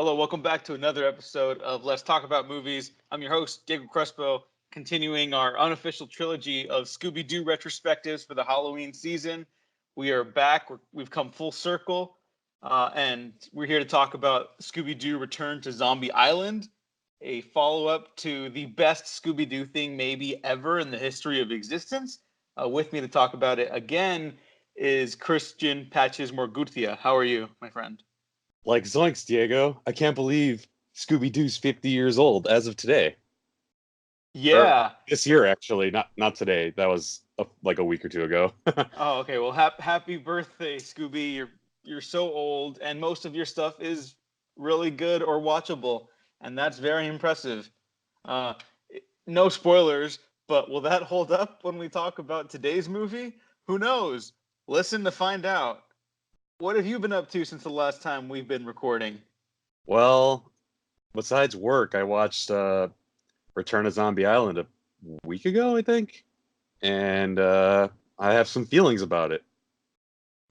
Hello, welcome back to another episode of Let's Talk About Movies. I'm your host, Diego Crespo, continuing our unofficial trilogy of Scooby-Doo retrospectives for the Halloween season. We are back. We've come full circle, and we're here to talk about Scooby-Doo Return to Zombie Island, a follow-up to the best Scooby-Doo thing maybe ever in the history of existence. With me to talk about it again is Christian Patches Morgutia. How are you, my friend? Like ZOINKS, Diego. I can't believe Scooby-Doo's 50 years old as of today. Or Yeah. this year, actually. Not today. That was like a week or two ago. Oh, okay. Well, happy birthday, Scooby. You're so old, and most of your stuff is really good or watchable, and that's very impressive. Uh, no spoilers, but will that hold up when we talk about today's movie? Who knows? Listen to find out. What have you been up to since the last time we've been recording? Well, besides work, I watched Return to Zombie Island a week ago, I think. And I have some feelings about it.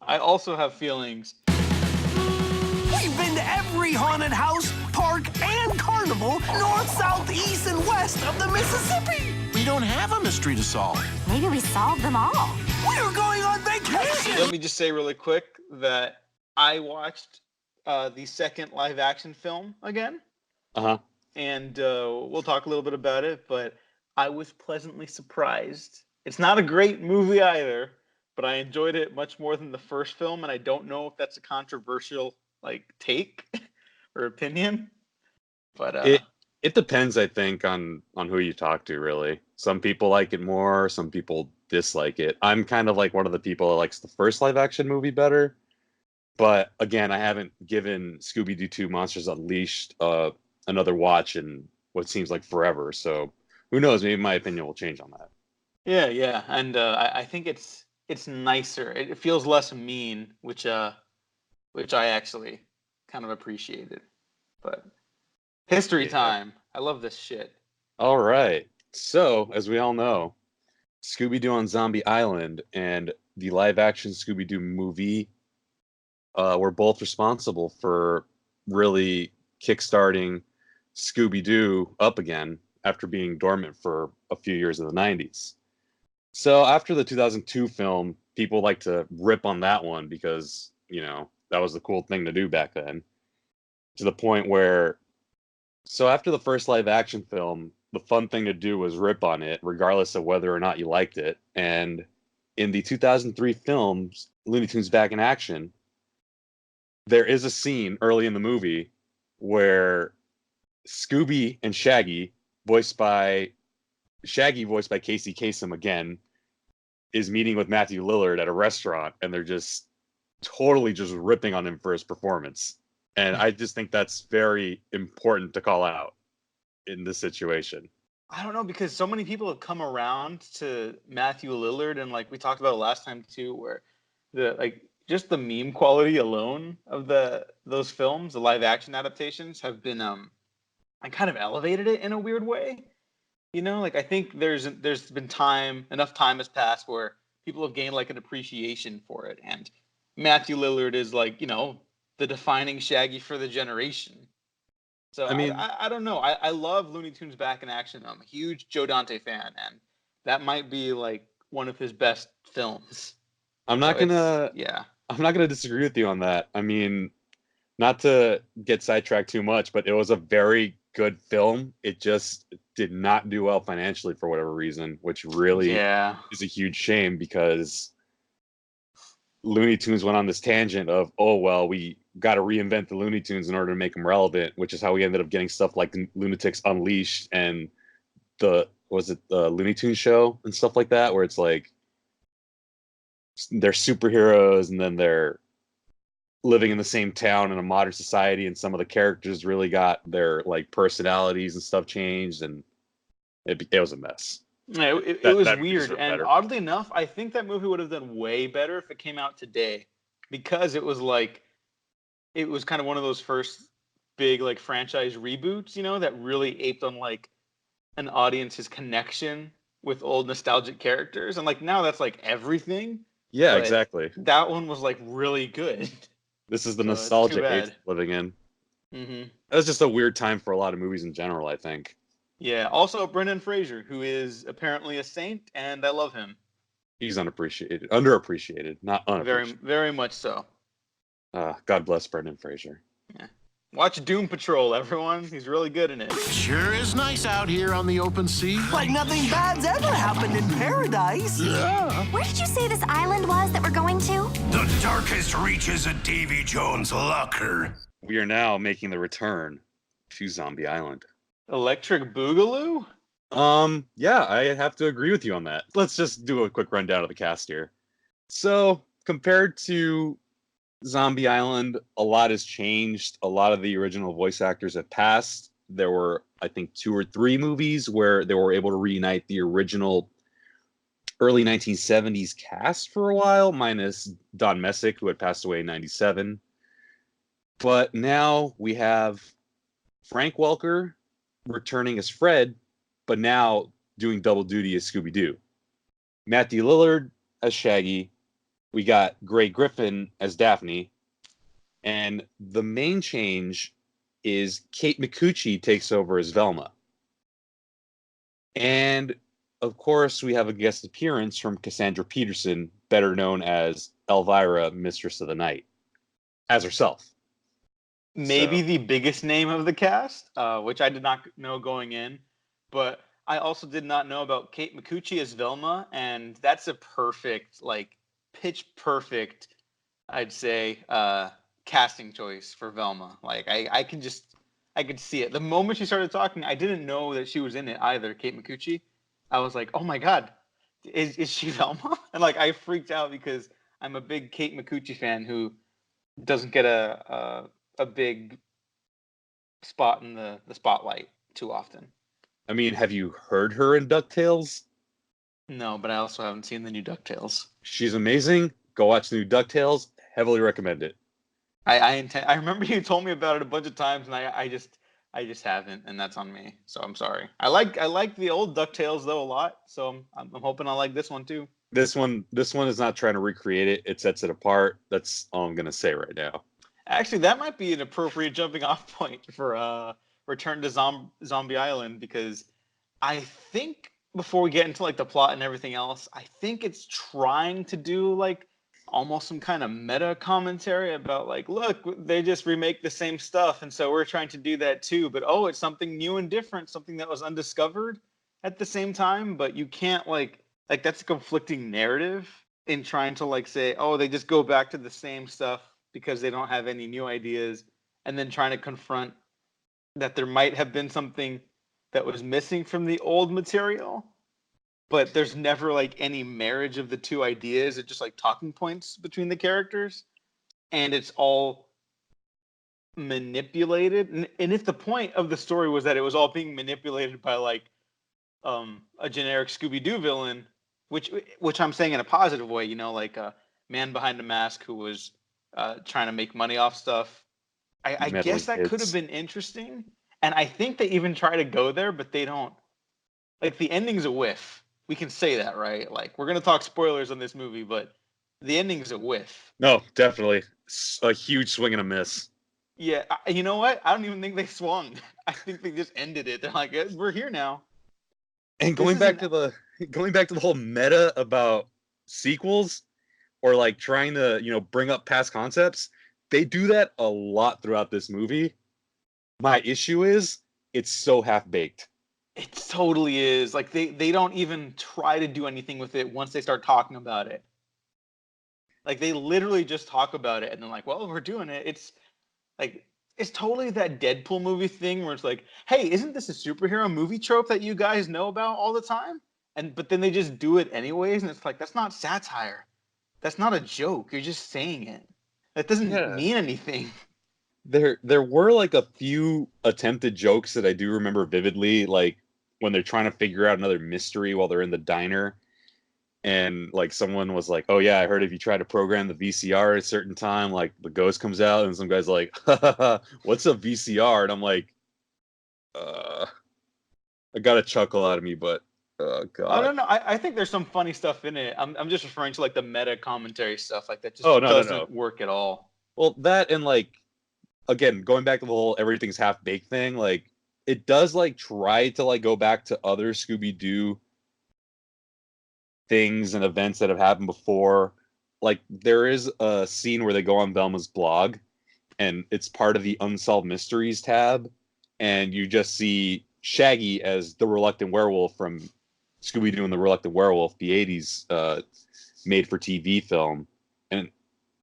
I also have feelings. We've been to every haunted house, park, and carnival, north, south, east, and west of the Mississippi. We don't have a mystery to solve. Maybe we solved them all. We're going on vacation. Let me just say really quick that I watched the second live action film again. Uh-huh. And we'll talk a little bit about it, but I was pleasantly surprised. It's not a great movie either, but I enjoyed it much more than the first film, and I don't know if that's a controversial take or opinion. But it depends, I think, on who you talk to, really. Some people like it more, some people dislike it. I'm kind of like one of the people that likes the first live action movie better. But again, I haven't given Scooby-Doo 2 Monsters Unleashed another watch in what seems like forever. So who knows? Maybe my opinion will change on that. yeah, and I think it's nicer. It feels less mean, which I actually kind of appreciated. But history time. I love this shit. All right. So, as we all know, Scooby-Doo on Zombie Island and the live-action Scooby-Doo movie were both responsible for really kickstarting Scooby-Doo up again after being dormant for a few years in the 90s. So after the 2002 film, people like to rip on that one because, that was the cool thing to do back then. To the point where, so after the first live action film, the fun thing to do was rip on it, regardless of whether or not you liked it. And in the 2003 films, Looney Tunes Back in Action, there is a scene early in the movie where Scooby and Shaggy, voiced by Casey Kasem again, is meeting with Matthew Lillard at a restaurant, and they're just totally just ripping on him for his performance. And I just think that's very important to call out in this situation. I don't know, because so many people have come around to Matthew Lillard, and we talked about it last time too, where just the meme quality alone of those films, the live action adaptations, have been I kind of elevated it in a weird way. I think there's been enough time has passed where people have gained an appreciation for it, and Matthew Lillard is the defining Shaggy for the generation. So I don't know. I love Looney Tunes Back in Action. I'm a huge Joe Dante fan, and that might be one of his best films. I'm not gonna disagree with you on that. I mean, not to get sidetracked too much, but it was a very good film. It just did not do well financially for whatever reason, which really is a huge shame, because Looney Tunes went on this tangent of, oh, well, we got to reinvent the Looney Tunes in order to make them relevant, which is how we ended up getting stuff like the Lunatics Unleashed and the Looney Tunes show and stuff like that, where it's like they're superheroes and then they're living in the same town in a modern society, and some of the characters really got their personalities and stuff changed, and it was a mess. Yeah, it was weird, and oddly enough, I think that movie would have done way better if it came out today, because it was kind of one of those first big franchise reboots, that really aped on an audience's connection with old nostalgic characters, and now that's everything. Yeah, exactly. That one was really good. This is the nostalgia age living in. Mm-hmm. That's just a weird time for a lot of movies in general, I think. Yeah. Also, Brendan Fraser, who is apparently a saint, and I love him. He's underappreciated, not Very, unappreciated. very much so. God bless Brendan Fraser. Yeah. Watch Doom Patrol, everyone. He's really good in it. Sure is nice out here on the open sea. Like nothing bad's ever happened in paradise. Yeah. Where did you say this island was that we're going to? The darkest reaches of Davy Jones' locker. We are now making the return to Zombie Island. Electric Boogaloo? Yeah, I have to agree with you on that. Let's just do a quick rundown of the cast here. So, compared to Zombie Island, a lot has changed. A lot of the original voice actors have passed. There were, I think, 2 or 3 movies where they were able to reunite the original early 1970s cast for a while, minus Don Messick, who had passed away in 97. But now we have Frank Welker returning as Fred, but now doing double duty as Scooby-Doo. Matthew Lillard as Shaggy. We got Grey Griffin as Daphne. And the main change is Kate Micucci takes over as Velma. And, of course, we have a guest appearance from Cassandra Peterson, better known as Elvira, Mistress of the Night, as herself. Maybe So- the biggest name of the cast, which I did not know going in. But I also did not know about Kate Micucci as Velma. And that's a perfect, like, pitch perfect, I'd say, casting choice for Velma. Like I could see it. The moment she started talking, I didn't know that she was in it either, Kate Micucci. I was like, oh my God, is she Velma? And like I freaked out because I'm a big Kate Micucci fan who doesn't get a big spot in the spotlight too often. I mean, have you heard her in DuckTales? No, but I also haven't seen the new DuckTales. She's amazing. Go watch the new DuckTales. Heavily recommend it. I remember you told me about it a bunch of times, and I just haven't, and that's on me. So I'm sorry. I like the old DuckTales though a lot, so I'm hoping I like this one too. This one is not trying to recreate it. It sets it apart. That's all I'm gonna say right now. Actually, that might be an appropriate jumping off point for Return to Zombie Island, because I think before we get into like the plot and everything else, I think it's trying to do like almost some kind of meta commentary about like, look, they just remake the same stuff, and so we're trying to do that too. But oh, it's something new and different, something that was undiscovered at the same time. But you can't like that's a conflicting narrative in trying to like say, oh, they just go back to the same stuff because they don't have any new ideas, and then trying to confront that there might have been something that was missing from the old material, but there's never like any marriage of the two ideas. It's just like talking points between the characters, and it's all manipulated. And if the point of the story was that it was all being manipulated by like a generic Scooby-Doo villain, which I'm saying in a positive way, you know, like a man behind a mask who was trying to make money off stuff, I guess that could have been interesting. And I think they even try to go there, but they don't. Like, the ending's a whiff. We can say that, right? Like, we're going to talk spoilers on this movie, but the ending's a whiff. No, definitely. A huge swing and a miss. Yeah, you know what? I don't even think they swung. I think they just ended it. They're like, we're here now. And going back to the whole meta about sequels or like trying to, you know, bring up past concepts, they do that a lot throughout this movie. My issue is it's so half-baked. It totally is. Like they don't even try to do anything with it once they start talking about it. Like they literally just talk about it and they're like, well, we're doing it. It's like it's totally that Deadpool movie thing where it's like, hey, isn't this a superhero movie trope that you guys know about all the time? But then they just do it anyways, and it's like, that's not satire. That's not a joke. You're just saying it. That doesn't mean anything. There were like a few attempted jokes that I do remember vividly, like when they're trying to figure out another mystery while they're in the diner, and like someone was like, "Oh yeah, I heard if you try to program the VCR at a certain time, like the ghost comes out," and some guy's like, "What's a VCR?" And I'm like, I got a chuckle out of me, but oh god. I don't know. I think there's some funny stuff in it. I'm just referring to like the meta commentary stuff, like that just no. doesn't work at all. Well, that and like again, going back to the whole everything's half baked thing, like it does like try to like go back to other Scooby-Doo things and events that have happened before. Like there is a scene where they go on Velma's blog, and it's part of the Unsolved Mysteries tab, and you just see Shaggy as the reluctant werewolf from Scooby-Doo and the Reluctant Werewolf, the 80s made-for-TV film. And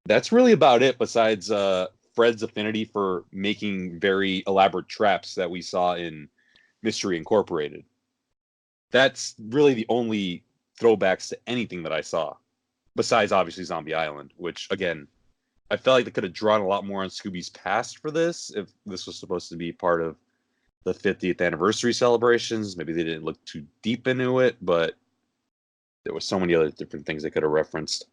that's really about it, besides Fred's affinity for making very elaborate traps that we saw in Mystery Incorporated. That's really the only throwbacks to anything that I saw, besides obviously Zombie Island, which, again, I felt like they could have drawn a lot more on Scooby's past for this, if this was supposed to be part of the 50th anniversary celebrations. Maybe they didn't look too deep into it, but there was so many other different things they could have referenced.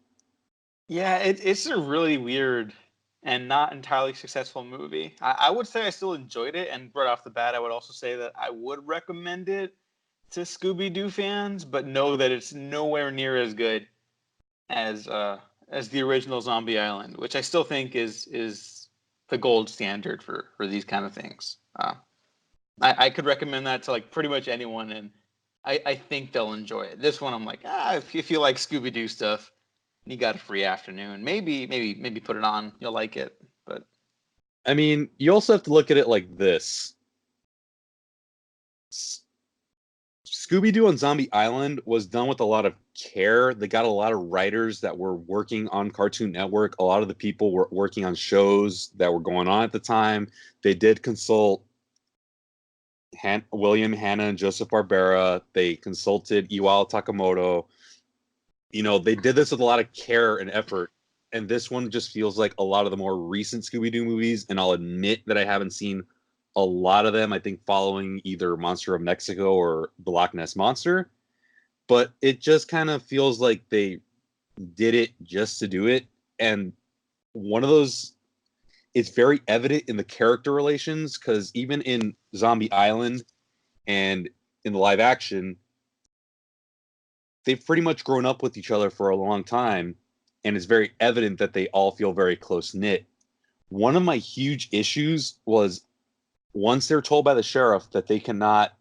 Yeah, it's a really weird and not entirely successful movie. I would say I still enjoyed it, and right off the bat, I would also say that I would recommend it to Scooby-Doo fans, but know that it's nowhere near as good as the original Zombie Island, which I still think is the gold standard for these kind of things. I could recommend that to like pretty much anyone, and I think they'll enjoy it. This one, I'm like, if you like Scooby-Doo stuff, you got a free afternoon, maybe put it on, you'll like it. But I mean, you also have to look at it like this. Scooby-Doo on Zombie Island was done with a lot of care. They got a lot of writers that were working on Cartoon Network. A lot of the people were working on shows that were going on at the time. They did consult William Hanna and Joseph Barbera. They consulted Iwao Takamoto. You know, they did this with a lot of care and effort. And this one just feels like a lot of the more recent Scooby-Doo movies. And I'll admit that I haven't seen a lot of them, I think, following either Monster of Mexico or the Loch Ness Monster. But it just kind of feels like they did it just to do it. And one of those, it's very evident in the character relations, because even in Zombie Island and in the live action, they've pretty much grown up with each other for a long time, and it's very evident that they all feel very close-knit. One of my huge issues was once they're told by the sheriff that they cannot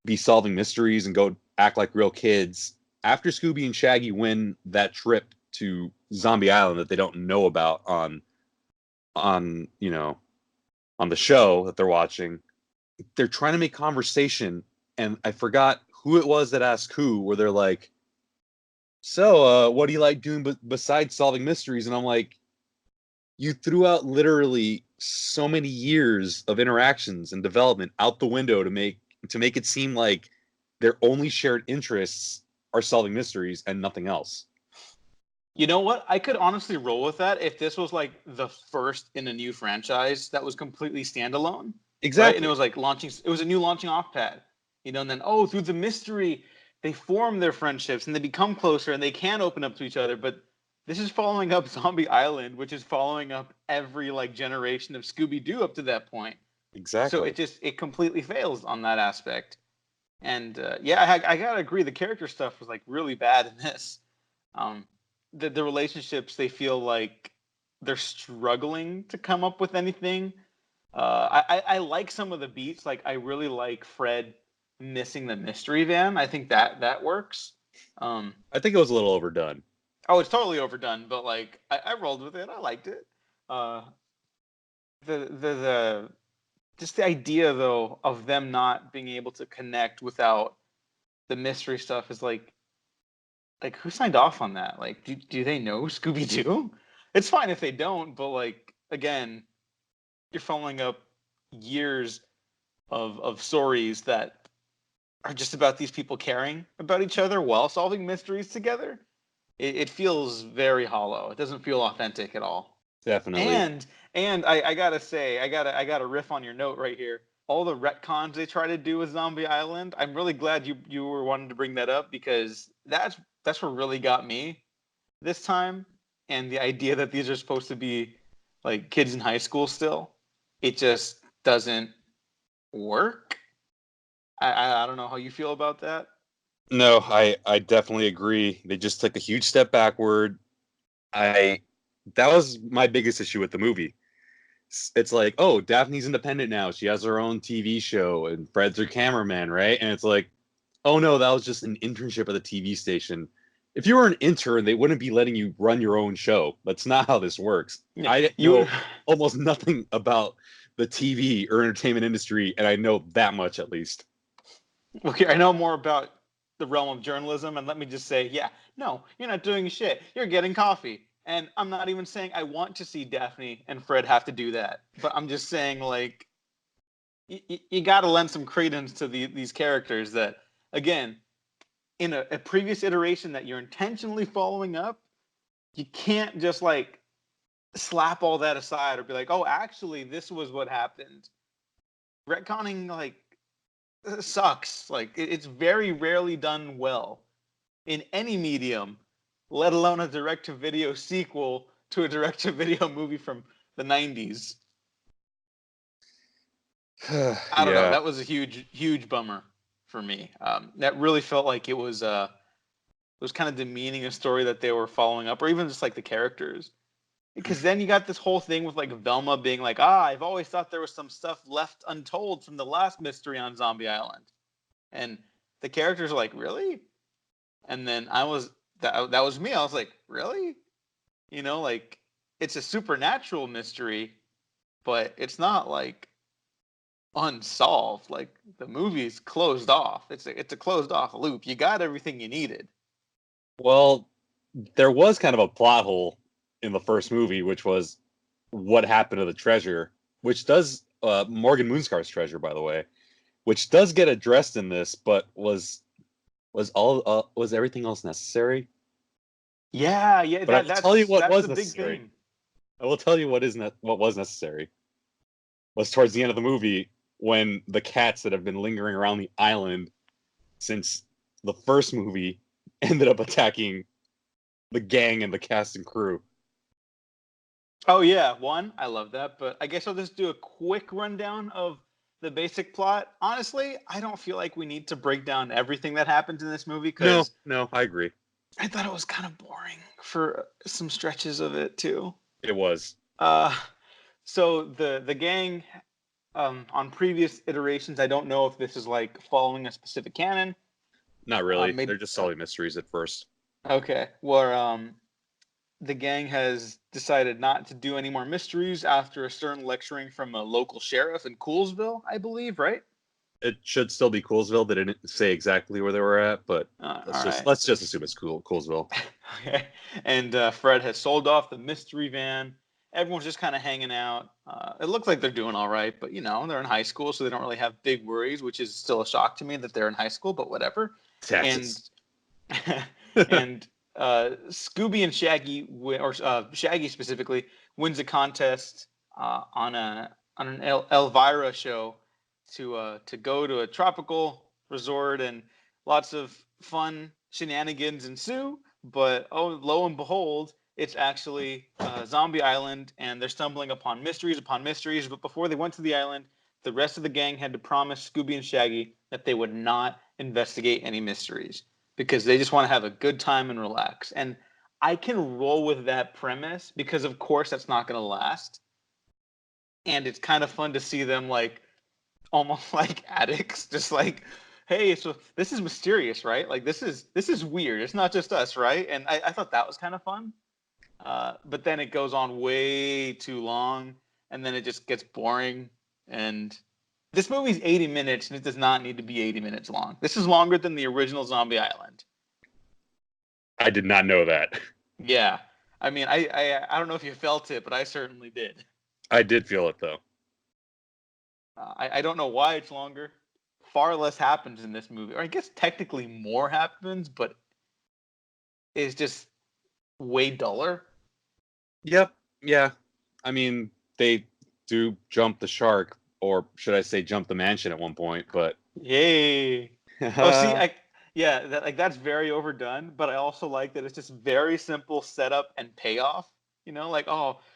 be solving mysteries and go act like real kids, after Scooby and Shaggy win that trip to Zombie Island that they don't know about on the show that they're watching, they're trying to make conversation, and I forgot who it was that asked who, where they're like, so what do you like doing besides solving mysteries? And I'm like, you threw out literally so many years of interactions and development out the window to make it seem like their only shared interests are solving mysteries and nothing else. you know what? I could honestly roll with that if this was like the first in a new franchise that was completely standalone. Exactly. Right? And it was like it was a new launching off pad. And then through the mystery, they form their friendships and they become closer and they can open up to each other. But this is following up Zombie Island, which is following up every like generation of Scooby-Doo up to that point. Exactly. So it completely fails on that aspect. And I gotta agree, the character stuff was like really bad in this. The relationships, they feel like they're struggling to come up with anything. I like some of the beats. Like I really like Fred missing the mystery van. I think that works. I think it was a little overdone. Oh, it's totally overdone, but like I rolled with it. I liked it. The just the idea though of them not being able to connect without the mystery stuff is like who signed off on that? Like, do they know Scooby-Doo? It's fine if they don't, but like again, you're following up years of stories that are just about these people caring about each other while solving mysteries together. It feels very hollow. It doesn't feel authentic at all. Definitely. And I gotta say, I gotta riff on your note right here. All the retcons they try to do with Zombie Island, I'm really glad you were wanting to bring that up, because that's what really got me this time. And the idea that these are supposed to be like kids in high school still, it just doesn't work. I don't know how you feel about that. No, I definitely agree. They just took a huge step backward. That was my biggest issue with the movie. it's like, oh, Daphne's independent now. She has her own TV show, and Fred's her cameraman, right? And it's like, oh no, that was just an internship at the TV station. If you were an intern, they wouldn't be letting you run your own show. That's not how this works. Yeah, I know almost nothing about the TV or entertainment industry, and I know that much at least. Okay, I know more about the realm of journalism, and let me just say, yeah, no, you're not doing shit. You're getting coffee. And I'm not even saying I want to see Daphne and Fred have to do that. But I'm just saying, like, you got to lend some credence to these characters that, again, in a previous iteration that you're intentionally following up, you can't just, like, slap all that aside or be like, oh, actually, this was what happened. Retconning, like, sucks. Like, it's very rarely done well in any medium, let alone a direct-to-video sequel to a direct-to-video movie from the 90s. I don't know. That was a huge bummer for me. That really felt like it was kind of demeaning a story that they were following up, or even just like the characters. Because then you got this whole thing with like Velma being like, I've always thought there was some stuff left untold from the last mystery on Zombie Island. And the characters are like, really? And then that was me. I was like, really? You know, like, it's a supernatural mystery, but it's not like unsolved. Like, the movie's closed off. It's a closed off loop. You got everything you needed. Well, there was kind of a plot hole in the first movie, which was what happened to the treasure, which does Morgan Moonscar's treasure, by the way, which does get addressed in this, but was everything else necessary? Yeah. But I'll tell you what was the necessary. big thing. I will tell you what was necessary. Was towards the end of the movie when the cats that have been lingering around the island since the first movie ended up attacking the gang and the cast and crew. Oh yeah, I love that, but I guess I'll just do a quick rundown of the basic plot. Honestly, I don't feel like we need to break down everything that happens in this movie because No, I agree. I thought it was kind of boring for some stretches of it too. It was. So the gang, on previous iterations, I don't know if this is like following a specific canon. Not really. They're just solving mysteries at first. Okay, where the gang has decided not to do any more mysteries after a stern lecturing from a local sheriff in Coolsville, I believe, right? It should still be Coolsville. They didn't say exactly where they were at, but let's just assume it's Coolsville. Okay. And Fred has sold off the mystery van. Everyone's just kind of hanging out. It looks like they're doing all right, but they're in high school, so they don't really have big worries, which is still a shock to me that they're in high school, but whatever. Taxes. And Scooby and Shaggy, or Shaggy specifically, wins a contest on an Elvira show to go to a tropical resort, and lots of fun shenanigans ensue. But lo and behold, it's actually Zombie Island, and they're stumbling upon mysteries. But before they went to the island, the rest of the gang had to promise Scooby and Shaggy that they would not investigate any mysteries, because they just want to have a good time and relax. And I can roll with that premise because, of course, that's not going to last. And it's kind of fun to see them like almost like addicts, just like, hey, so this is mysterious, right? Like, this is weird. It's not just us, right? And I thought that was kind of fun. But then it goes on way too long, and then it just gets boring. And this movie's 80 minutes, and it does not need to be 80 minutes long. This is longer than the original Zombie Island. I did not know that. Yeah. I mean, I don't know if you felt it, but I certainly did. I did feel it, though. I don't know why it's longer. Far less happens in this movie. Or I guess technically more happens, but it's just way duller. Yep. Yeah. I mean, they do jump the shark, or should I say jump the mansion at one point, but... Yay. That's very overdone, but I also like that it's just very simple setup and payoff.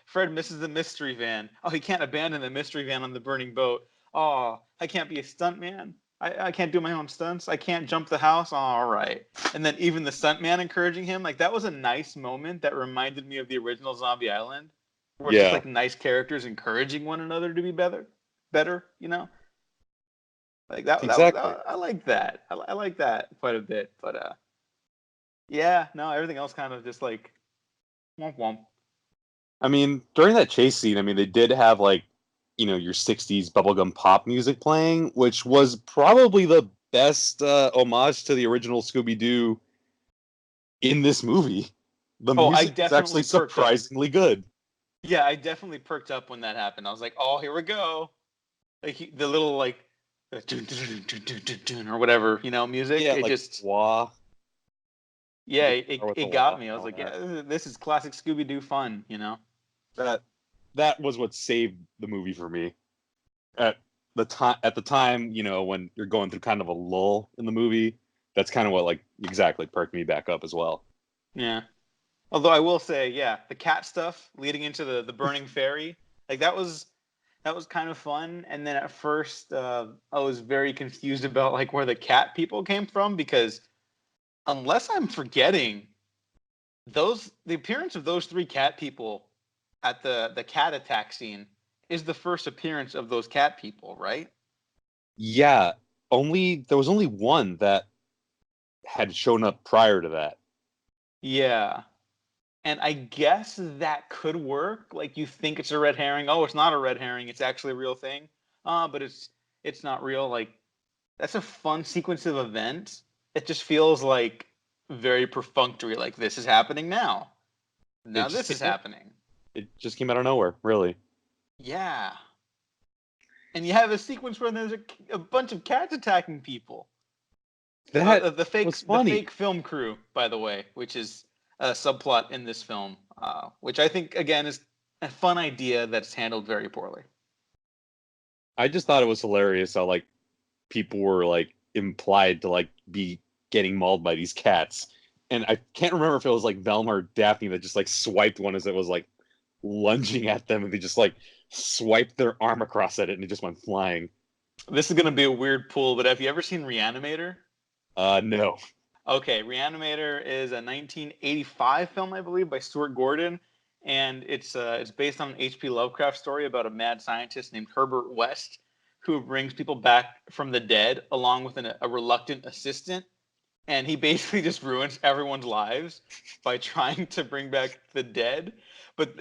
Fred misses the mystery van. Oh, he can't abandon the mystery van on the burning boat. Oh, I can't be a stunt man. I can't do my own stunts. I can't jump the house. Oh, all right. And then even the stunt man encouraging him, like, that was a nice moment that reminded me of the original Zombie Island, where it's just Yeah. like nice characters encouraging one another to be better, you know? Like Exactly. I like that. I like that quite a bit. But yeah, no, everything else kind of just like womp womp. I mean, during that chase scene, I mean, they did have like, your 60s bubblegum pop music playing, which was probably the best homage to the original Scooby-Doo in this movie. The Oh, I music is actually definitely perked up. surprisingly good. Yeah, I definitely perked up when that happened. I was like, oh, here we go. Like the little like dun, dun, dun, dun, dun, dun, dun, or whatever, music. Yeah, It like just wah. yeah, Or with the it wah got me. I and was all like, that. yeah, this is classic Scooby Doo fun, That was what saved the movie for me. At the time, when you're going through kind of a lull in the movie, that's kind of what like exactly perked me back up as well. Yeah. Although I will say, yeah, the cat stuff leading into the burning ferry, like that was kind of fun. And then at first, I was very confused about like where the cat people came from because unless I'm forgetting, the appearance of those three cat people at the cat attack scene is the first appearance of those cat people, right? Yeah, there was only one that had shown up prior to that. Yeah. And I guess that could work. Like you think it's a red herring. Oh, it's not a red herring. It's actually a real thing. But it's not real. Like that's a fun sequence of events. It just feels like very perfunctory. Like this is happening now. It Now just this is happening. it just came out of nowhere, really. Yeah. And you have a sequence where there's a bunch of cats attacking people. That The was the funny. fake film crew, by the way, which is a subplot in this film, which I think again is a fun idea that's handled very poorly. I just thought it was hilarious how like people were like implied to like be getting mauled by these cats. And I can't remember if it was like Velma or Daphne that just like swiped one as it was like lunging at them, and they just like swiped their arm across at it and it just went flying. This is gonna be a weird pull, but have you ever seen Reanimator? No. Okay, Reanimator is a 1985 film, I believe, by Stuart Gordon, and it's based on an H.P. Lovecraft story about a mad scientist named Herbert West who brings people back from the dead along with a reluctant assistant, and he basically just ruins everyone's lives by trying to bring back the dead. But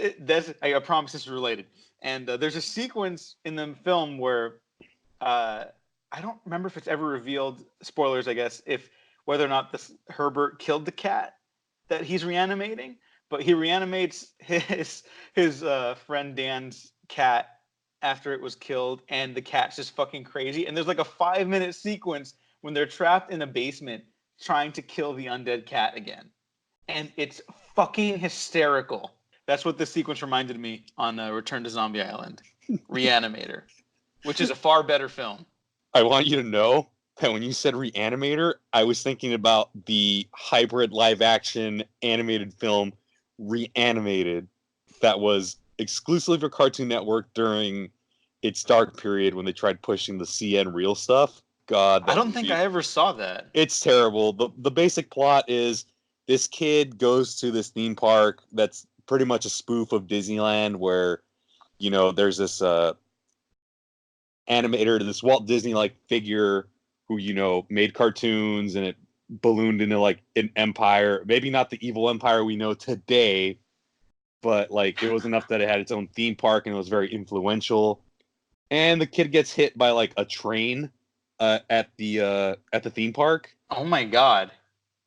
I promise this is related. And there's a sequence in the film where I don't remember if it's ever revealed. Spoilers, I guess, if whether or not this Herbert killed the cat that he's reanimating, but he reanimates his friend Dan's cat after it was killed, and the cat's just fucking crazy. And there's like a 5-minute sequence when they're trapped in a basement trying to kill the undead cat again, and it's fucking hysterical. That's what this sequence reminded me on Return to Zombie Island, Reanimator, which is a far better film. I want you to know that when you said Reanimator, I was thinking about the hybrid live action animated film Reanimated that was exclusively for Cartoon Network during its dark period when they tried pushing the CN real stuff. God, I don't think I ever saw that. It's terrible. The basic plot is this kid goes to this theme park that's pretty much a spoof of Disneyland where, there's this animator, this Walt Disney like figure who, made cartoons, and it ballooned into like an empire, maybe not the evil empire we know today, but like it was enough that it had its own theme park and it was very influential. And the kid gets hit by like a train at the theme park. Oh my god.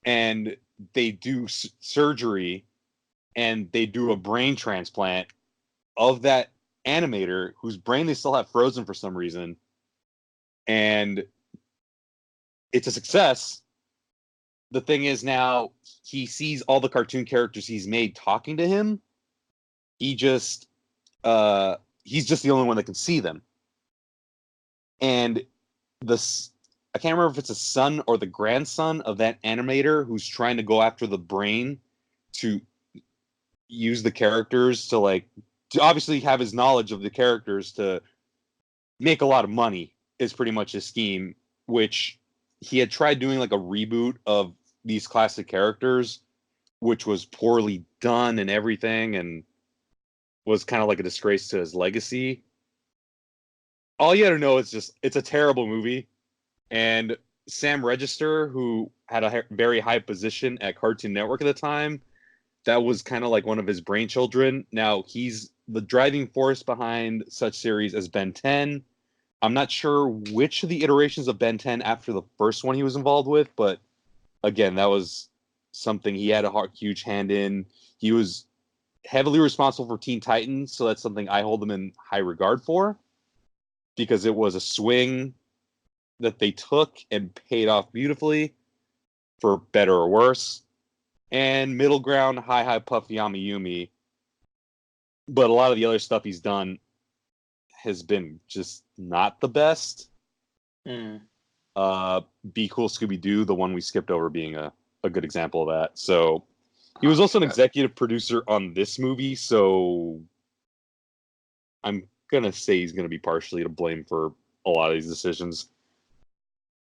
And they do surgery and they do a brain transplant of that animator whose brain they still have frozen for some reason. And it's a success. The thing is, now he sees all the cartoon characters he's made talking to him. He's just the only one that can see them. And I can't remember if it's a son or the grandson of that animator who's trying to go after the brain to use the characters to obviously have his knowledge of the characters to make a lot of money is pretty much his scheme, which he had tried doing like a reboot of these classic characters, which was poorly done and everything. And was kind of like a disgrace to his legacy. All you got to know is just it's a terrible movie, and Sam Register, who had a very high position at Cartoon Network at the time, that was kind of like one of his brainchildren. Now he's the driving force behind such series as Ben 10. I'm not sure which of the iterations of Ben 10 after the first one he was involved with, but again, that was something he had a huge hand in. He was heavily responsible for Teen Titans, so that's something I hold him in high regard for, because it was a swing that they took and paid off beautifully, for better or worse. And Middle Ground, Hi Puff Yamayumi. But a lot of the other stuff he's done has been just not the best. Mm. Be Cool Scooby-Doo, the one we skipped over, being a good example of that. So he was also an executive producer on this movie, so I'm going to say he's going to be partially to blame for a lot of these decisions.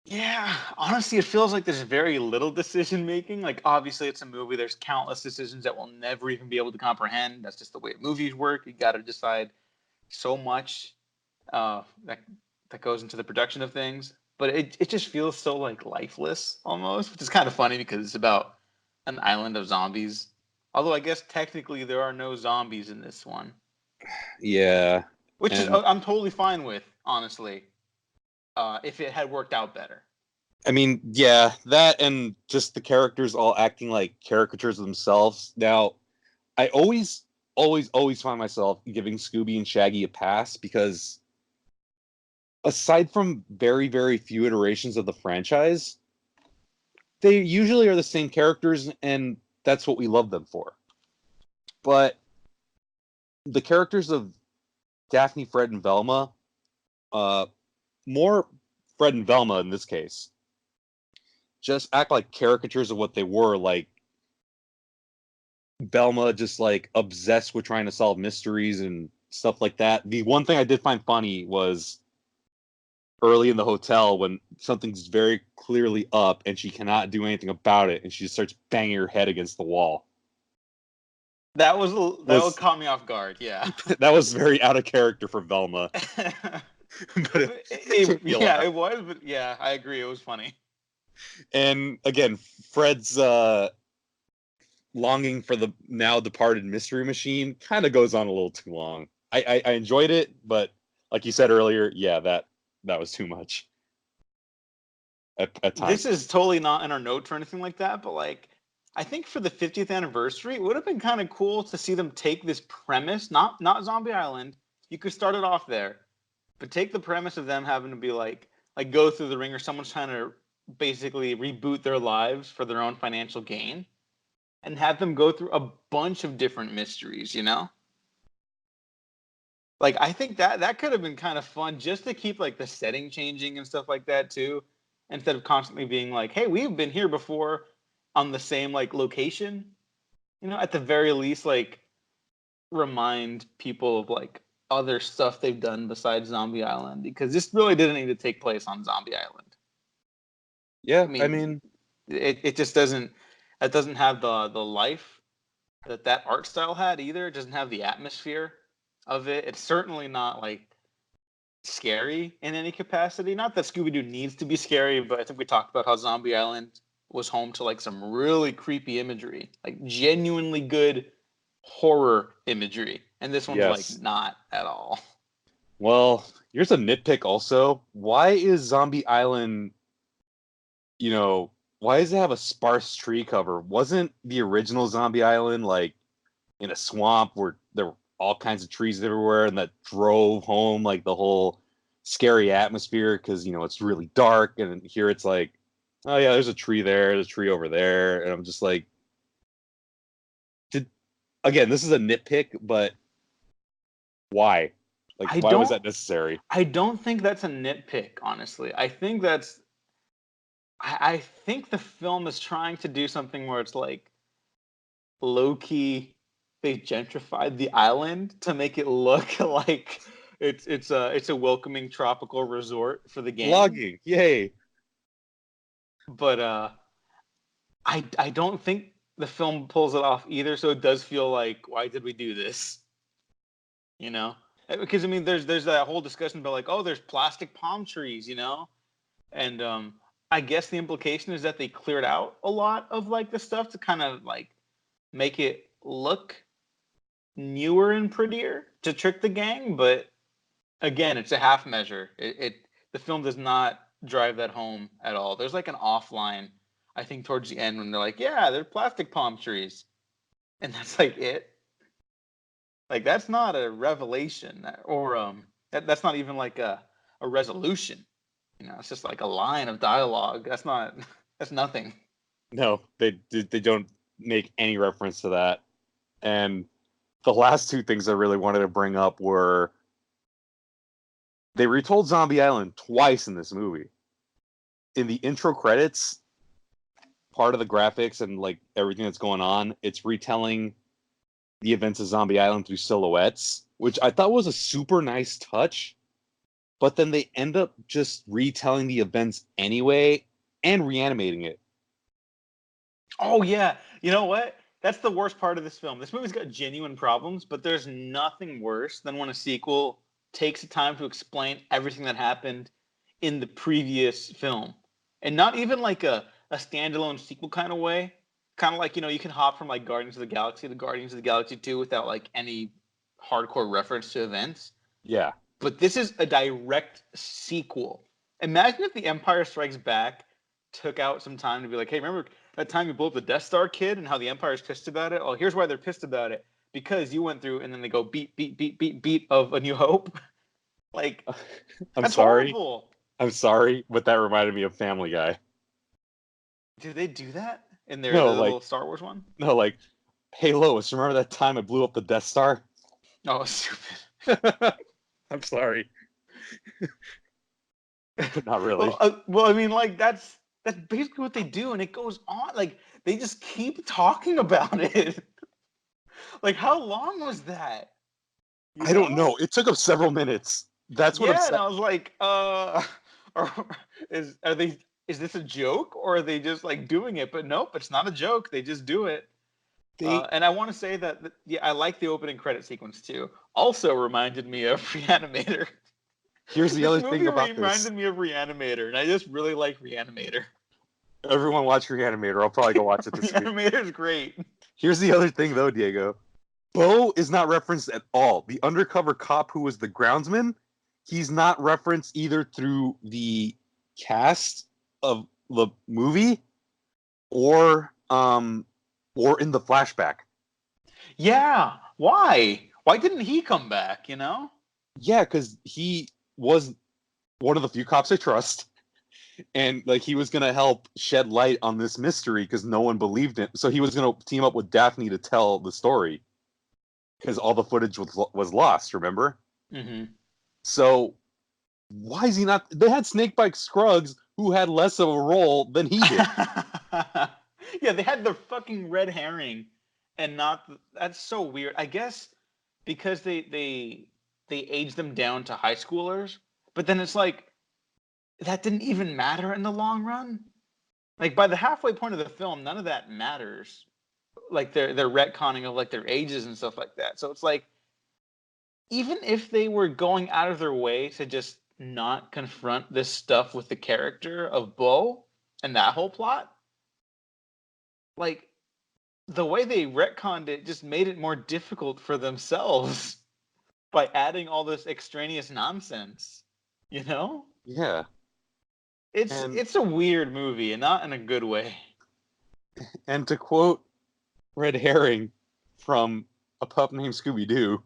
Yeah, honestly, it feels like there's very little decision making. Like, obviously, it's a movie. There's countless decisions that we'll never even be able to comprehend. That's just the way movies work. You got to decide so much that goes into the production of things. But it just feels so like lifeless almost, which is kind of funny because it's about an island of zombies. Although I guess technically there are no zombies in this one. Yeah. Which is I'm totally fine with, honestly. If it had worked out better. I mean, yeah, that and just the characters all acting like caricatures of themselves. Now, I always find myself giving Scooby and Shaggy a pass because aside from very, very few iterations of the franchise, they usually are the same characters, and that's what we love them for. But the characters of Daphne, Fred, and Velma, more Fred and Velma in this case, just act like caricatures of what they were. Like Velma just like obsessed with trying to solve mysteries and stuff like that. The one thing I did find funny was early in the hotel when something's very clearly up and she cannot do anything about it, and she just starts banging her head against the wall. That caught me off guard. Yeah, that was very out of character for Velma. But it was. But yeah, I agree. It was funny. And again, Fred's longing for the now departed Mystery Machine kind of goes on a little too long. I enjoyed it, but like you said earlier, yeah, that was too much at times. This is totally not in our notes or anything like that, but like I think for the 50th anniversary, it would have been kind of cool to see them take this premise, not Zombie Island. You could start it off there, but take the premise of them having to be like go through the ringer. Someone's trying to basically reboot their lives for their own financial gain, and have them go through a bunch of different mysteries. You know, like I think that could have been kind of fun just to keep like the setting changing and stuff like that too, instead of constantly being like, hey, we've been here before on the same like location. You know, at the very least, like remind people of like other stuff they've done besides Zombie Island, because this really didn't need to take place on Zombie Island. Yeah, I mean it just doesn't. It doesn't have the life that art style had either. It doesn't have the atmosphere of it. It's certainly not like scary in any capacity. Not that Scooby-Doo needs to be scary, but I think we talked about how Zombie Island was home to like some really creepy imagery, like genuinely good horror imagery, and this one's like not at all. Well, here's a nitpick also. Why is Zombie Island, why does it have a sparse tree cover? Wasn't the original Zombie Island like in a swamp where there were all kinds of trees everywhere, and that drove home like the whole scary atmosphere because it's really dark, and here it's like, oh yeah, there's a tree there, there's a tree over there, and I'm just like, again, this is a nitpick, but why? Like, why was that necessary? I don't think that's a nitpick, honestly. I think that's I think the film is trying to do something where it's like low-key they gentrified the island to make it look like it's a welcoming tropical resort for the gang. Logging, yay. But I don't think the film pulls it off either, so it does feel like, why did we do this? you know? Because I mean, there's that whole discussion about like, oh, there's plastic palm trees, you know, and I guess the implication is that they cleared out a lot of like the stuff to kind of like make it look newer and prettier to trick the gang, but again, it's a half measure. The film does not drive that home at all. There's like an offline, I think, towards the end when they're like, "Yeah, they're plastic palm trees," and that's like it. Like that's not a revelation, or that's not even like a resolution. You know, it's just like a line of dialogue. That's not. That's nothing. No, they don't make any reference to that. And the last two things I really wanted to bring up were they retold Zombie Island twice in this movie. In the intro credits, part of the graphics and like everything that's going on, it's retelling the events of Zombie Island through silhouettes, which I thought was a super nice touch. But then they end up just retelling the events anyway and reanimating it. Oh yeah, you know what? That's the worst part of this film. This movie's got genuine problems, but there's nothing worse than when a sequel takes the time to explain everything that happened in the previous film. And not even like a standalone sequel kind of way. Kind of like, you know, you can hop from like Guardians of the Galaxy to Guardians of the Galaxy 2 without like any hardcore reference to events. Yeah. But this is a direct sequel. Imagine if The Empire Strikes Back took out some time to be like, hey, remember that time you blew up the Death Star, kid, and how the Empire's pissed about it? Oh, here's why they're pissed about it. Because you went through, and then they go beat, beat, beat, beat, beat of A New Hope. Like, I'm that's sorry. horrible. I'm sorry, but that reminded me of Family Guy. Did they do that in their No, little like- Star Wars one? No, like, hey Lois, remember that time I blew up the Death Star? Oh, stupid. I'm sorry. But not really. Well, I mean, like that's basically what they do, and it goes on. Like they just keep talking about it. Like, how long was that? You I don't know. It took up several minutes. That's what Yeah, upset. and I was like, is this a joke, or are they just like doing it? But nope, it's not a joke. They just do it. And I want to say that, yeah, I like the opening credit sequence too. Also reminded me of Reanimator. Here's the This other movie thing about reminded this. me of Reanimator, and I just really like Reanimator. Everyone watch Reanimator. I'll probably go watch it this week. Reanimator's great. Here's the other thing, though, Diego. Bo is not referenced at all. The undercover cop who was the groundsman, he's not referenced either through the cast of the movie or in the flashback. Yeah, why? Why didn't he come back, you know? Yeah, because he was one of the few cops I trust. And like he was gonna help shed light on this mystery because no one believed it. So he was gonna team up with Daphne to tell the story because all the footage was lost. Remember? Mm-hmm. So why is he not? They had Snakebite Scruggs who had less of a role than he did. Yeah, they had the fucking red herring, and not. That's so weird. I guess because they aged them down to high schoolers, but then it's like that didn't even matter in the long run. Like by the halfway point of the film, none of that matters. Like they're retconning of like their ages and stuff like that. So it's like even if they were going out of their way to just not confront this stuff with the character of Bo and that whole plot, like the way they retconned it just made it more difficult for themselves by adding all this extraneous nonsense. You know? Yeah. It's a weird movie, and not in a good way. And to quote Red Herring from A Pup Named Scooby-Doo,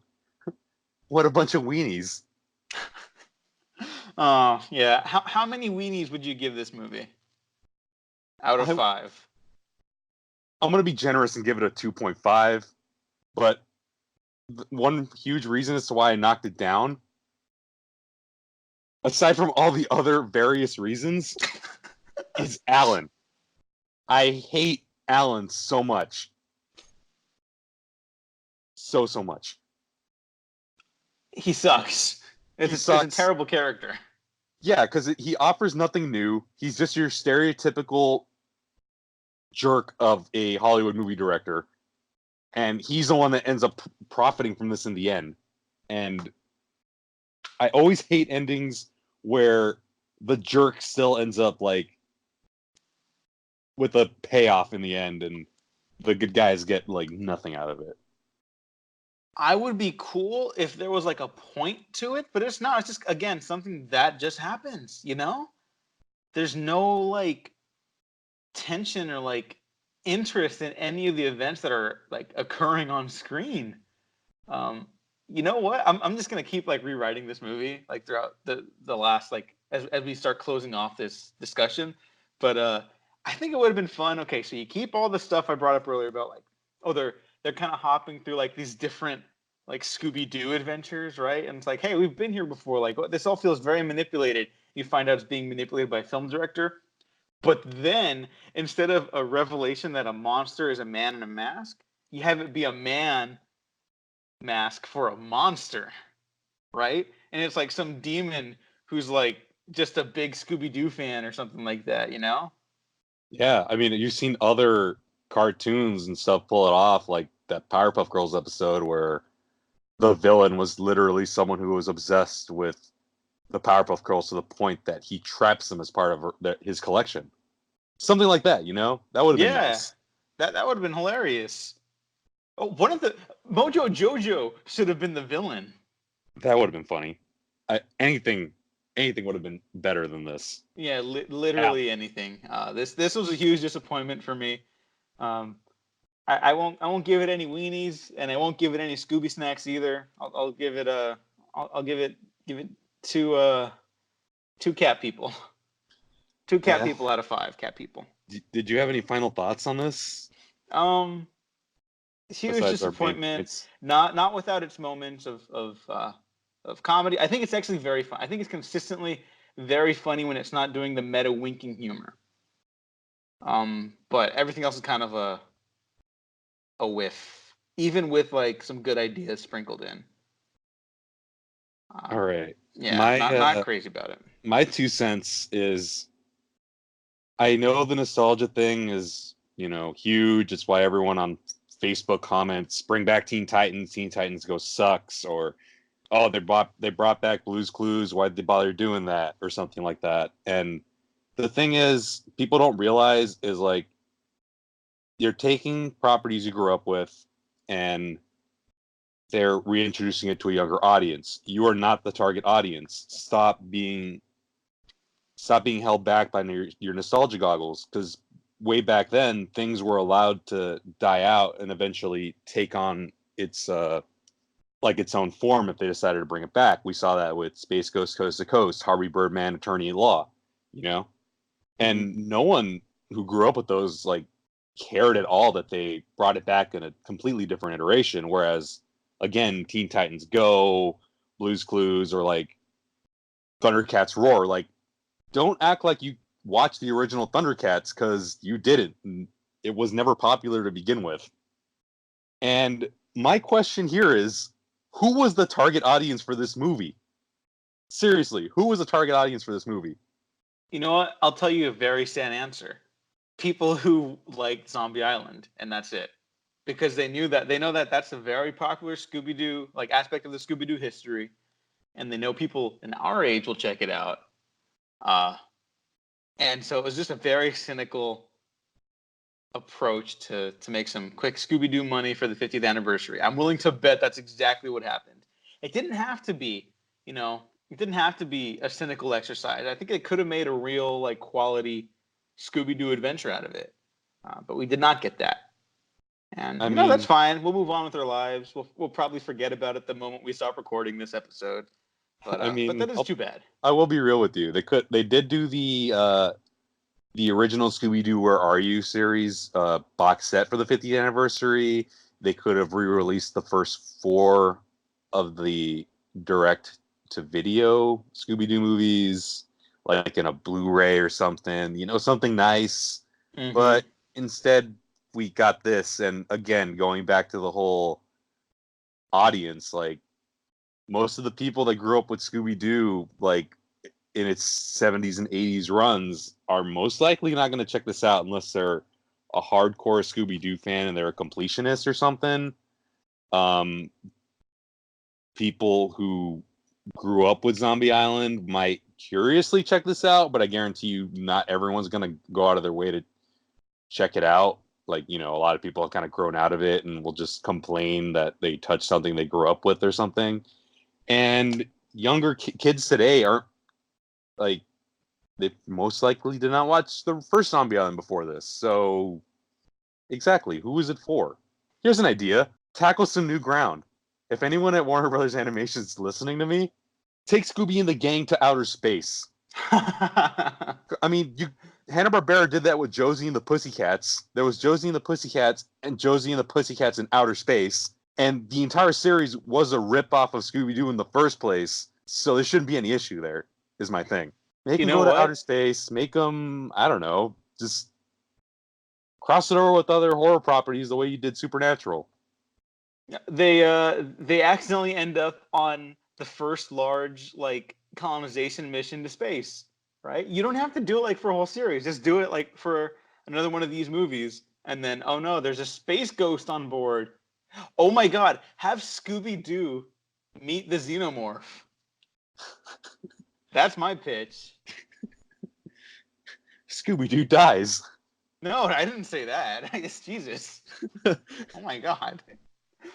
what a bunch of weenies. Oh, yeah. How many weenies would you give this movie? Out of 5. I'm going to be generous and give it a 2.5, but one huge reason as to why I knocked it down, aside from all the other various reasons, is Alan. I hate Alan so much. So much. He sucks. It's a terrible character. Yeah, because he offers nothing new. He's just your stereotypical jerk of a Hollywood movie director. And he's the one that ends up profiting from this in the end. And I always hate endings where the jerk still ends up like with a payoff in the end, and the good guys get like nothing out of it. I would be cool if there was like a point to it, but it's not. It's just, again, something that just happens, you know? There's no like tension or like interest in any of the events that are like occurring on screen. You know what? I'm just gonna keep like rewriting this movie like throughout the last like as we start closing off this discussion. But I think it would have been fun. Okay, so you keep all the stuff I brought up earlier about like, oh, they're kind of hopping through like these different like Scooby-Doo adventures, right? And it's like, hey, we've been here before. Like, this all feels very manipulated. You find out it's being manipulated by a film director. But then, instead of a revelation that a monster is a man in a mask, you have it be a man mask for a monster, right? And it's like some demon who's like just a big Scooby-Doo fan or something like that, you know? Yeah, I mean, you've seen other cartoons and stuff pull it off, like that Powerpuff Girls episode where the villain was literally someone who was obsessed with the Powerpuff Girls to the point that he traps them as part of his collection. Something like that, you know? That would have been nice. That would have been hilarious. Oh, one of the Mojo Jojo should have been the villain. That would have been funny. Anything would have been better than this. Yeah, literally anything. This was a huge disappointment for me. I won't give it any weenies, and I won't give it any Scooby snacks either. I'll give it two cat people. Two cat people out of 5 cat people. Did you have any final thoughts on this? Huge disappointment. Not without its moments of comedy. I think it's actually very fun. I think it's consistently very funny when it's not doing the meta winking humor. But everything else is kind of a whiff, even with like some good ideas sprinkled in. All right. Yeah, not crazy about it. My 2 cents is, I know the nostalgia thing is, huge. It's why everyone on Facebook comments, bring back Teen Titans Go sucks, or, oh, they brought back Blue's Clues, why'd they bother doing that, or something like that. And the thing is, people don't realize is like, you're taking properties you grew up with and they're reintroducing it to a younger audience. You are not the target audience. Stop being held back by your nostalgia goggles, because way back then things were allowed to die out and eventually take on its own form if they decided to bring it back. We saw that with Space Ghost Coast to Coast, Harvey Birdman, Attorney at Law, and no one who grew up with those like cared at all that they brought it back in a completely different iteration. Whereas again, Teen Titans Go, Blue's Clues, or like Thundercats Roar, like, don't act like you watched the original Thundercats, because you didn't. It was never popular to begin with. And my question here is, who was the target audience for this movie? Seriously, who was the target audience for this movie? You know what? I'll tell you a very sad answer. People who liked Zombie Island, and that's it. Because they know that that's a very popular Scooby-Doo, like, aspect of the Scooby-Doo history, and they know people in our age will check it out. And so it was just a very cynical approach to make some quick Scooby-Doo money for the 50th anniversary. I'm willing to bet that's exactly what happened. It didn't have to be, it didn't have to be a cynical exercise. I think it could have made a real, like, quality Scooby-Doo adventure out of it. But we did not get that. And that's fine. We'll move on with our lives. We'll probably forget about it the moment we stop recording this episode. But but that is too bad. I will be real with you. They did do the original Scooby-Doo Where Are You series box set for the 50th anniversary. They could have re-released the first 4 of the direct-to-video Scooby-Doo movies, like in a Blu-ray or something. Something nice. Mm-hmm. But instead, we got this. And again, going back to the whole audience, like, most of the people that grew up with Scooby-Doo, like, in its 70s and 80s runs, are most likely not going to check this out unless they're a hardcore Scooby-Doo fan and they're a completionist or something. people who grew up with Zombie Island might curiously check this out, but I guarantee you not everyone's going to go out of their way to check it out. Like, a lot of people have kind of grown out of it and will just complain that they touched something they grew up with or something. And younger kids today aren't, like, they most likely did not watch the first Zombie Island before this. So, exactly, who is it for? Here's an idea. Tackle some new ground. If anyone at Warner Brothers Animation is listening to me, take Scooby and the gang to outer space. I mean, Hanna-Barbera did that with Josie and the Pussycats. There was Josie and the Pussycats and Josie and the Pussycats in outer space. And the entire series was a rip-off of Scooby-Doo in the first place. So there shouldn't be any issue there, is my thing. Make them go to outer space. Make them, I don't know, just cross it over with other horror properties the way you did Supernatural. They accidentally end up on the first large colonization mission to space, right? You don't have to do it for a whole series. Just do it for another one of these movies, and then oh no, there's a space ghost on board. Oh my God, have Scooby-Doo meet the Xenomorph. That's my pitch. Scooby-Doo dies. No, I didn't say that. I guess Jesus. Oh my God.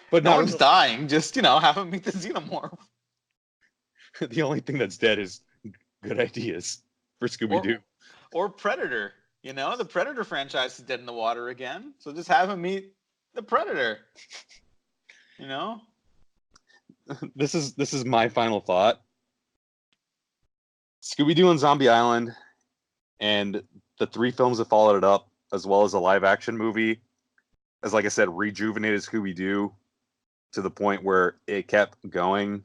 But no one's dying. Just, have him meet the Xenomorph. The only thing that's dead is good ideas for Scooby-Doo. Or Predator. The Predator franchise is dead in the water again. So just have him meet the Predator. This is my final thought. Scooby-Doo and Zombie Island and the 3 films that followed it up, as well as a live-action movie, as like I said, rejuvenated Scooby-Doo to the point where it kept going.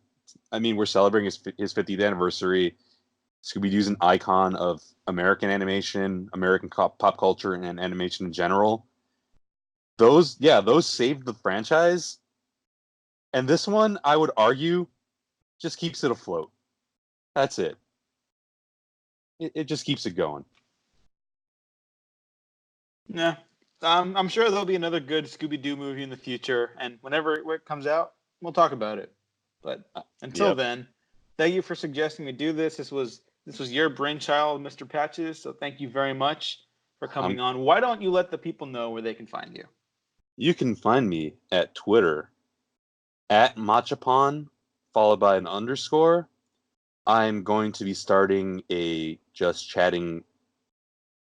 I mean, we're celebrating his 50th anniversary. Scooby-Doo's an icon of American animation, American pop culture, and animation in general. Those saved the franchise. And this one, I would argue, just keeps it afloat. That's it. It just keeps it going. Yeah. I'm sure there'll be another good Scooby-Doo movie in the future, and whenever it comes out, we'll talk about it. But until then, thank you for suggesting we do this. This was your brainchild, Mr. Patches, so thank you very much for coming on. Why don't you let the people know where they can find you? You can find me at Twitter, at Machapon, followed by an _. I'm going to be starting a Just Chatting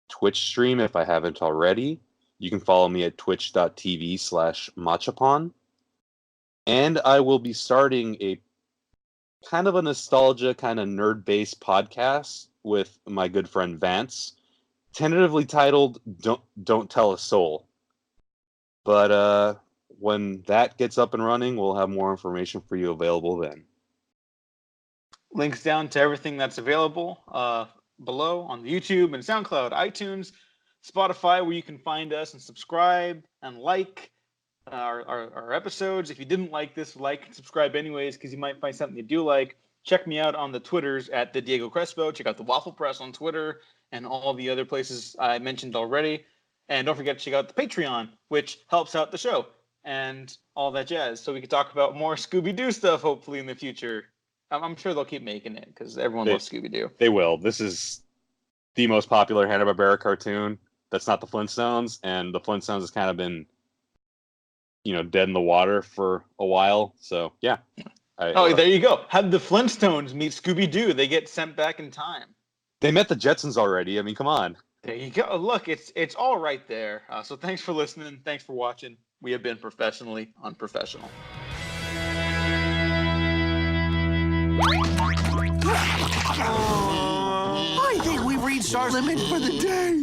Twitch stream if I haven't already. You can follow me at twitch.tv/Machapon. And I will be starting a kind of a nostalgia, kind of nerd-based podcast with my good friend Vance, tentatively titled Don't Tell a Soul. But when that gets up and running, we'll have more information for you available then. Links down to everything that's available below on the YouTube and SoundCloud, iTunes, Spotify, where you can find us and subscribe and like our episodes. If you didn't like this, like and subscribe anyways, because you might find something you do like. Check me out on the Twitters at the Diego Crespo. Check out the Waffle Press on Twitter and all the other places I mentioned already. And don't forget to check out the Patreon, which helps out the show and all that jazz. So we can talk about more Scooby-Doo stuff, hopefully, in the future. I'm sure they'll keep making it because everyone loves Scooby-Doo. They will. This is the most popular Hanna-Barbera cartoon. That's not the Flintstones, and the Flintstones has kind of been, dead in the water for a while. So yeah. There you go. Have the Flintstones meet Scooby-Doo. They get sent back in time. They met the Jetsons already. I mean, come on. There you go. Look, it's all right there. So thanks for listening. Thanks for watching. We have been professionally unprofessional. I think we've reached our limit for the day.